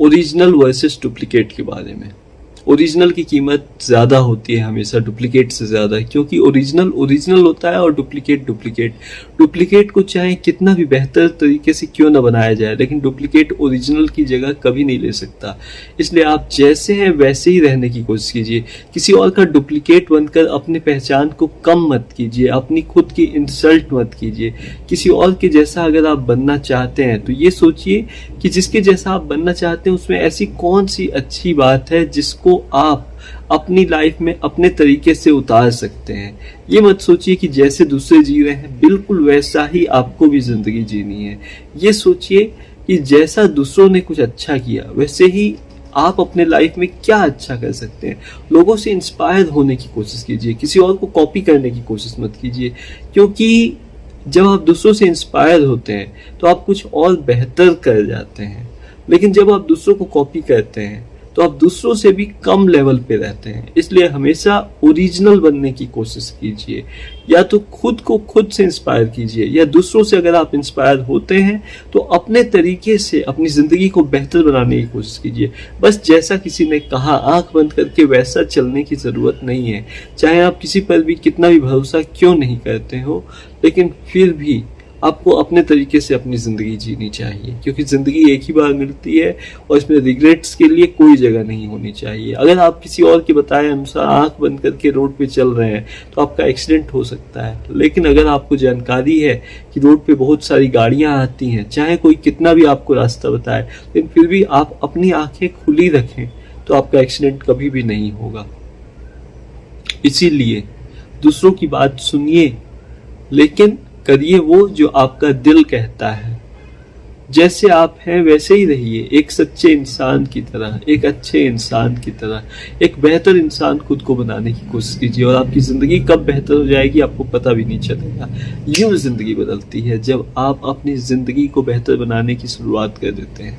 Original versus duplicate के बारे में। ओरिजिनल की कीमत ज़्यादा होती है हमेशा डुप्लीकेट से ज़्यादा, क्योंकि ओरिजिनल ओरिजिनल होता है और डुप्लीकेट डुप्लीकेट। डुप्लीकेट को चाहे कितना भी बेहतर तरीके से क्यों ना बनाया जाए, लेकिन डुप्लीकेट ओरिजिनल की जगह कभी नहीं ले सकता। इसलिए आप जैसे हैं वैसे ही रहने की कोशिश कीजिए। किसी और का डुप्लीकेट बनकर अपनी पहचान को कम मत कीजिए, अपनी खुद की इंसल्ट मत कीजिए। किसी और के जैसा अगर आप बनना चाहते हैं तो ये सोचिए कि जिसके जैसा आप बनना चाहते हैं उसमें ऐसी कौन सी अच्छी बात है जिसको आप अपनी लाइफ में अपने तरीके से उतार सकते हैं। ये मत सोचिए कि जैसे दूसरे जी रहे हैं बिल्कुल वैसा ही आपको भी जिंदगी जीनी है। ये सोचिए कि जैसा दूसरों ने कुछ अच्छा किया वैसे ही आप अपने लाइफ में क्या अच्छा कर सकते हैं। लोगों से इंस्पायर होने की कोशिश कीजिए, किसी और को कॉपी करने की कोशिश मत कीजिए, क्योंकि जब आप दूसरों से इंस्पायर होते हैं तो आप कुछ और बेहतर कर जाते हैं। लेकिन जब आप दूसरों को कॉपी करते हैं तो आप दूसरों से भी कम लेवल पे रहते हैं। इसलिए हमेशा ओरिजिनल बनने की कोशिश कीजिए। या तो खुद को खुद से इंस्पायर कीजिए, या दूसरों से अगर आप इंस्पायर होते हैं तो अपने तरीके से अपनी ज़िंदगी को बेहतर बनाने की कोशिश कीजिए। बस जैसा किसी ने कहा आंख बंद करके वैसा चलने की ज़रूरत नहीं है। चाहे आप किसी पर भी कितना भी भरोसा क्यों नहीं करते हो, लेकिन फिर भी आपको अपने तरीके से अपनी ज़िंदगी जीनी चाहिए, क्योंकि ज़िंदगी एक ही बार मिलती है और इसमें रिग्रेट्स के लिए कोई जगह नहीं होनी चाहिए। अगर आप किसी और के बताए अनुसार आंख बंद करके रोड पे चल रहे हैं तो आपका एक्सीडेंट हो सकता है, लेकिन अगर आपको जानकारी है कि रोड पे बहुत सारी गाड़ियां आती हैं, चाहे कोई कितना भी आपको रास्ता बताए, लेकिन फिर भी आप अपनी आंखें खुली रखें तो आपका एक्सीडेंट कभी भी नहीं होगा। इसीलिए दूसरों की बात सुनिए, लेकिन करिए वो जो आपका दिल कहता है। जैसे आप हैं वैसे ही रहिए, एक सच्चे इंसान की तरह, एक अच्छे इंसान की तरह, एक बेहतर इंसान खुद को बनाने की कोशिश कीजिए और आपकी ज़िंदगी कब बेहतर हो जाएगी आपको पता भी नहीं चलेगा। यूं ज़िंदगी बदलती है जब आप अपनी ज़िंदगी को बेहतर बनाने की शुरुआत कर देते हैं।